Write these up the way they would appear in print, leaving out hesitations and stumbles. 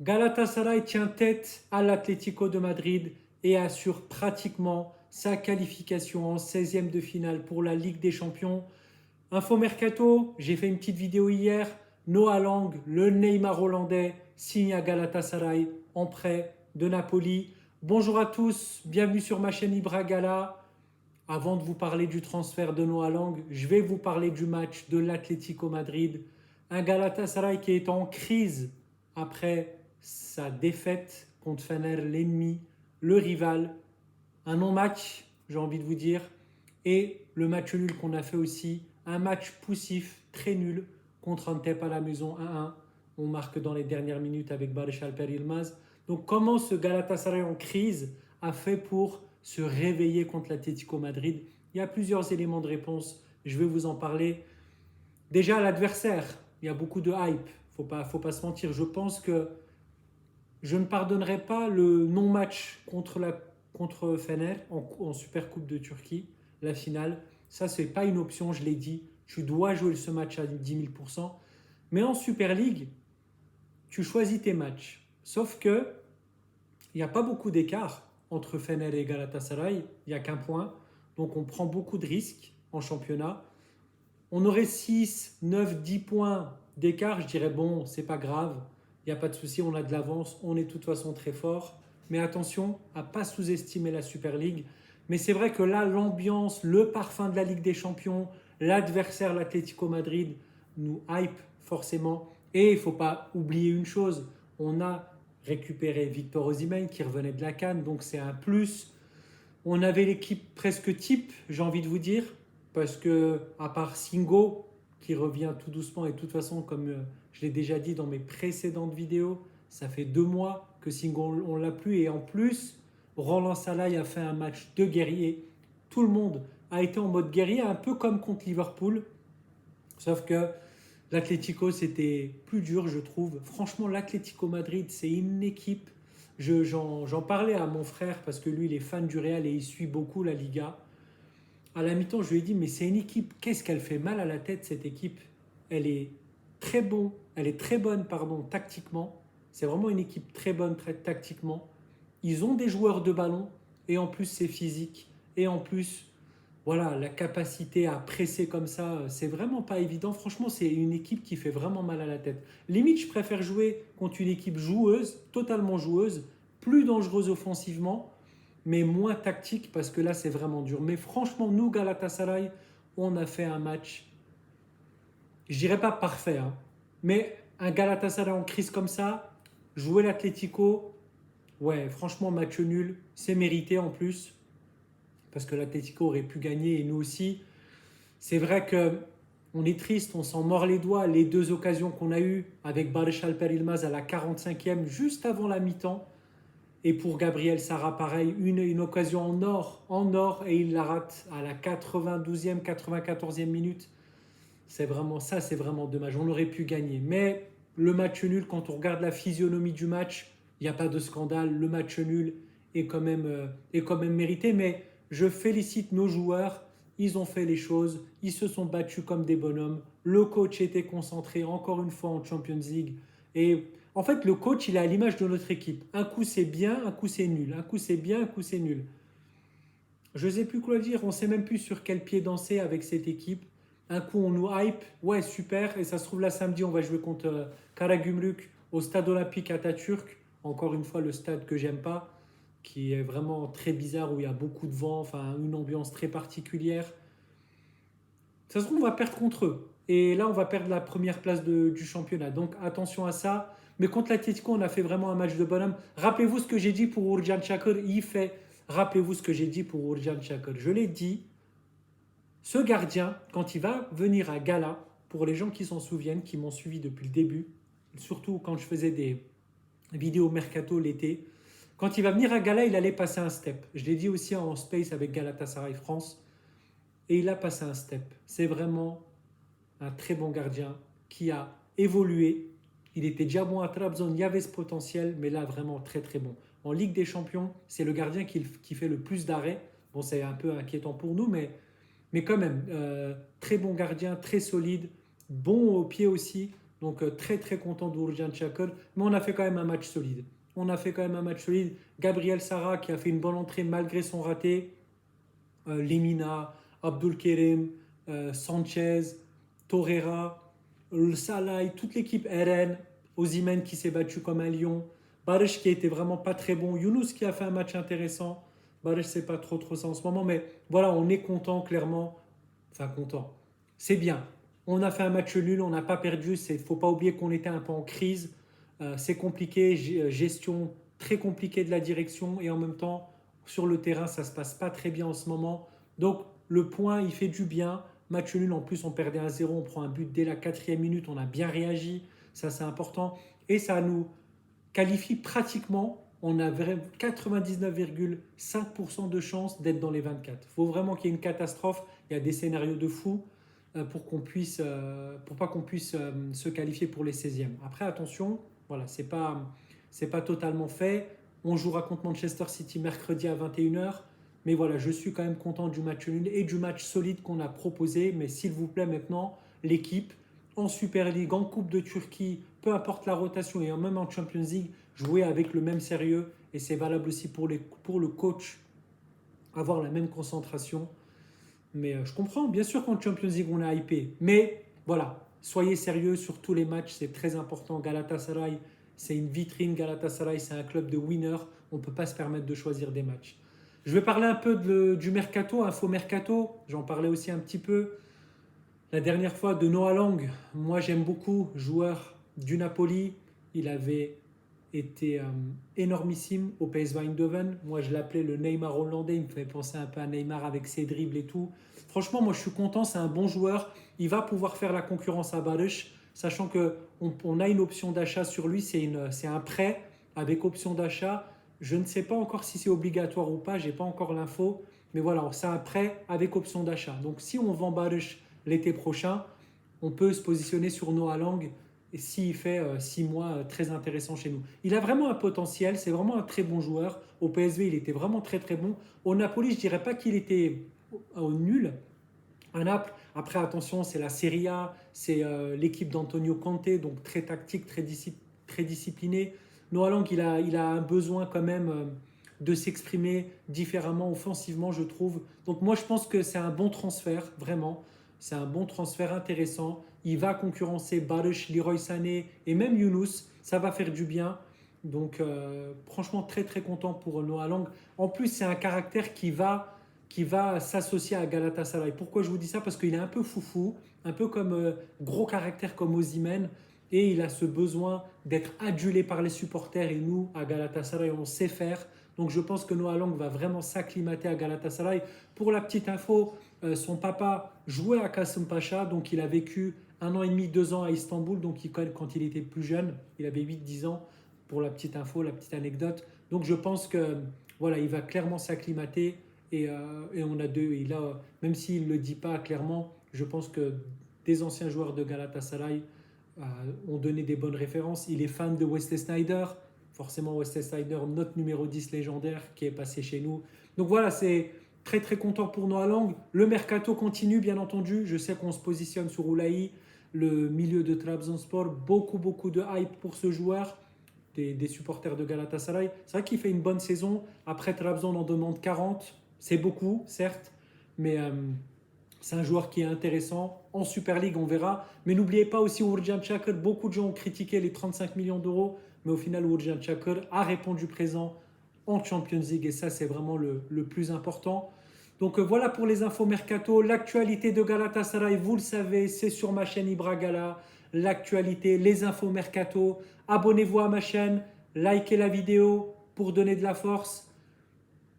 Galatasaray tient tête à l'Atlético de Madrid et assure pratiquement sa qualification en 16e de finale pour la Ligue des Champions. Info Mercato, j'ai fait une petite vidéo hier. Noah Lang, le Neymar hollandais, signe à Galatasaray en prêt de Napoli. Bonjour à tous, bienvenue sur ma chaîne Ibra Gala. Avant de vous parler du transfert de Noah Lang, je vais vous parler du match de l'Atlético Madrid. Un Galatasaray qui est en crise après sa défaite contre Fener, l'ennemi, le rival. Un non-match, j'ai envie de vous dire. Et le match nul qu'on a fait aussi. Un match poussif, très nul, contre Antep à la maison 1-1. On marque dans les dernières minutes avec Barış Alper Yılmaz. Donc comment ce Galatasaray en crise a fait pour se réveiller contre l'Atlético Madrid? Il y a plusieurs éléments de réponse. Je vais vous en parler. Déjà, l'adversaire, il y a beaucoup de hype. Faut pas se mentir. Je pense que je ne pardonnerai pas le non-match contre Fener en Super Coupe de Turquie, la finale. Ça, ce n'est pas une option, je l'ai dit. Tu dois jouer ce match à 10 000%. Mais en Super League, tu choisis tes matchs. Sauf que il n'y a pas beaucoup d'écart entre Fener et Galatasaray. Il n'y a qu'un point. Donc on prend beaucoup de risques en championnat. On aurait 6, 9, 10 points d'écart. Je dirais, bon, c'est pas grave. Il n'y a pas de souci, on a de l'avance. On est de toute façon très fort. Mais attention à ne pas sous-estimer la Super League. Mais c'est vrai que là, l'ambiance, le parfum de la Ligue des Champions, l'adversaire, l'Atlético Madrid, nous hype forcément. Et il ne faut pas oublier une chose, on a récupéré Victor Osimhen qui revenait de la CAN, donc c'est un plus. On avait l'équipe presque type, j'ai envie de vous dire, parce que à part Singo qui revient tout doucement et de toute façon, comme je l'ai déjà dit dans mes précédentes vidéos, ça fait 2 mois que Singo on l'a plus et en plus Roland Salahi a fait un match de guerrier. Tout le monde a été en mode guerrier, un peu comme contre Liverpool, sauf que l'Atlético, c'était plus dur, je trouve. Franchement, l'Atlético Madrid, c'est une équipe. J'en parlais à mon frère parce que lui, il est fan du Real et il suit beaucoup la Liga. À la mi-temps, je lui ai dit, mais c'est une équipe, qu'est-ce qu'elle fait mal à la tête, cette équipe? Elle est elle est très bonne, pardon, tactiquement. C'est vraiment une équipe très bonne, très tactiquement. Ils ont des joueurs de ballon et en plus, c'est physique. Et en plus, voilà, la capacité à presser comme ça, c'est vraiment pas évident. Franchement, c'est une équipe qui fait vraiment mal à la tête. Limite, je préfère jouer contre une équipe joueuse, totalement joueuse, plus dangereuse offensivement, mais moins tactique parce que là, c'est vraiment dur. Mais franchement, nous, Galatasaray, on a fait un match, je dirais pas parfait, hein, mais un Galatasaray en crise comme ça, jouer l'Atlético, ouais, franchement, match nul, c'est mérité en plus parce que l'Atlético aurait pu gagner et nous aussi. C'est vrai que on est triste, on s'en mord les doigts. Les deux occasions qu'on a eues avec Barış Alper Yılmaz à la 45e, juste avant la mi-temps, et pour Gabriel Sara, pareil, une occasion en or, et il la rate à la 92e, 94e minute. C'est vraiment ça, c'est vraiment dommage. On aurait pu gagner. Mais le match nul, quand on regarde la physionomie du match, il n'y a pas de scandale. Le match nul est quand même mérité. Mais je félicite nos joueurs. Ils ont fait les choses. Ils se sont battus comme des bonhommes. Le coach était concentré encore une fois en Champions League. Et en fait, le coach, il est à l'image de notre équipe. Un coup, c'est bien, un coup, c'est nul. Un coup, c'est bien, un coup, c'est nul. Je ne sais plus quoi dire, on ne sait même plus sur quel pied danser avec cette équipe. Un coup, on nous hype, ouais, super, et ça se trouve là samedi, on va jouer contre Karagümrük au stade olympique Atatürk. Encore une fois, le stade que j'aime pas, qui est vraiment très bizarre, où il y a beaucoup de vent, enfin, une ambiance très particulière. Ça se trouve, on va perdre contre eux. Et là, on va perdre la première place du championnat. Donc, attention à ça. Mais contre l'Atlético, on a fait vraiment un match de bonhomme. Rappelez-vous ce que j'ai dit pour Urjan Çakır. Rappelez-vous ce que j'ai dit pour Urjan Çakır. Je l'ai dit, ce gardien, quand il va venir à Gala, pour les gens qui s'en souviennent, qui m'ont suivi depuis le début, surtout quand je faisais des vidéos mercato l'été, quand il va venir à Gala, il allait passer un step. Je l'ai dit aussi en space avec Galatasaray France. Et il a passé un step. C'est vraiment un très bon gardien qui a évolué. Il était déjà bon à Trabzon, il y avait ce potentiel, mais là vraiment très très bon. En Ligue des Champions, c'est le gardien qui fait le plus d'arrêts. Bon, c'est un peu inquiétant pour nous, mais quand même, très bon gardien, très solide, bon au pied aussi. Donc très très content d'Ourjan Çakır. Mais on a fait quand même un match solide. On a fait quand même un match solide. Gabriel Sara qui a fait une bonne entrée malgré son raté. Lemina, Abdulkerim, Sanchez, Torreira, Salah, toute l'équipe RN, Osimhen qui s'est battu comme un lion, Barış qui a été vraiment pas très bon, Younous qui a fait un match intéressant. Barış c'est pas trop ça en ce moment, mais voilà, on est content clairement, enfin content. C'est bien. On a fait un match nul, on n'a pas perdu. Il ne faut pas oublier qu'on était un peu en crise. C'est compliqué, gestion très compliquée de la direction et en même temps sur le terrain ça se passe pas très bien en ce moment. Donc le point il fait du bien. Match nul en plus on perdait 1-0, on prend un but dès la 4e minute, on a bien réagi, ça c'est important et ça nous qualifie pratiquement. On a 99,5% de chances d'être dans les 24. Il faut vraiment qu'il y ait une catastrophe. Il y a des scénarios de fou pour pas qu'on puisse se qualifier pour les 16e. Après, attention, voilà, c'est pas totalement fait. On jouera contre Manchester City mercredi à 21h. Mais voilà, je suis quand même content du match nul et du match solide qu'on a proposé. Mais s'il vous plaît, maintenant, l'équipe en Super League, en Coupe de Turquie, peu importe la rotation et même en Champions League, jouer avec le même sérieux. Et c'est valable aussi pour le coach, avoir la même concentration. Mais je comprends, bien sûr qu'en Champions League, on est hypé. Mais voilà, soyez sérieux sur tous les matchs, c'est très important. Galatasaray, c'est une vitrine. Galatasaray, c'est un club de winners. On ne peut pas se permettre de choisir des matchs. Je vais parler un peu du mercato, info mercato. J'en parlais aussi un petit peu la dernière fois de Noah Lang. Moi, j'aime beaucoup, joueur du Napoli. Il avait été énormissime au PSV Eindhoven. Moi, je l'appelais le Neymar hollandais. Il me fait penser un peu à Neymar avec ses dribbles et tout. Franchement, moi, je suis content. C'est un bon joueur. Il va pouvoir faire la concurrence à Barış, sachant qu'on a une option d'achat sur lui. C'est un prêt avec option d'achat. Je ne sais pas encore si c'est obligatoire ou pas. Je n'ai pas encore l'info. Mais voilà, c'est un prêt avec option d'achat. Donc, si on vend Barış l'été prochain, on peut se positionner sur Noah Lang et s'il fait 6 mois très intéressant chez nous. Il a vraiment un potentiel, c'est vraiment un très bon joueur. Au PSV, il était vraiment très très bon. Au Napoli, je ne dirais pas qu'il était au nul. À Naples, après attention, c'est la Serie A, c'est l'équipe d'Antonio Conte, donc très tactique, très discipliné. Noah Lang, il a un besoin quand même de s'exprimer différemment offensivement, je trouve. Donc moi, je pense que c'est un bon transfert, vraiment. C'est un bon transfert intéressant. Il va concurrencer Barış, Leroy Sané et même Younous. Ça va faire du bien. Donc franchement, très très content pour Noah Lang. En plus, c'est un caractère qui va s'associer à Galatasaray. Pourquoi je vous dis ça? Parce qu'il est un peu foufou, un peu comme gros caractère comme Osimhen. Et il a ce besoin d'être adulé par les supporters. Et nous, à Galatasaray, on sait faire. Donc je pense que Noah Lang va vraiment s'acclimater à Galatasaray. Pour la petite info, son papa jouait à Kasımpaşa, donc il a vécu 1 an et demi, 2 ans à Istanbul, donc quand il était plus jeune, il avait 8-10 ans, pour la petite info, la petite anecdote. Donc je pense que voilà, il va clairement s'acclimater et on a deux. Même s'il ne le dit pas clairement, je pense que des anciens joueurs de Galatasaray ont donné des bonnes références. Il est fan de Wesley Sneijder, forcément Wesley Sneijder, notre numéro 10 légendaire qui est passé chez nous. Donc voilà, c'est très très content pour Noah Lang. Le mercato continue bien entendu. Je sais qu'on se positionne sur Oulaï, le milieu de Trabzonspor. Beaucoup de hype pour ce joueur, des supporters de Galatasaray. C'est vrai qu'il fait une bonne saison. Après, Trabzon en demande 40. C'est beaucoup, certes, mais c'est un joueur qui est intéressant. En Super League, on verra. Mais n'oubliez pas aussi Uğurcan Çakır. Beaucoup de gens ont critiqué les 35 millions d'euros. Mais au final, Uğurcan Çakır a répondu présent en Champions League. Et ça, c'est vraiment le plus important. Donc voilà pour les infos mercato. L'actualité de Galatasaray, vous le savez, c'est sur ma chaîne Ibragala. L'actualité, les infos mercato. Abonnez-vous à ma chaîne. Likez la vidéo pour donner de la force.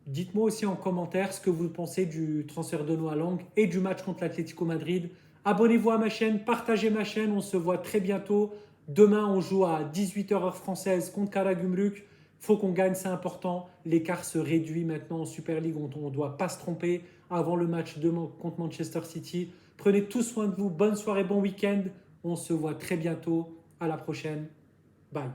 Dites-moi aussi en commentaire ce que vous pensez du transfert de Noah Lang et du match contre l'Atlético Madrid. Abonnez-vous à ma chaîne, partagez ma chaîne, on se voit très bientôt. Demain, on joue à 18h heure française contre Karagümrük. Il faut qu'on gagne, c'est important. L'écart se réduit maintenant en Super League, on ne doit pas se tromper avant le match contre Manchester City. Prenez tout soin de vous, bonne soirée, bon week-end. On se voit très bientôt. À la prochaine. Bye.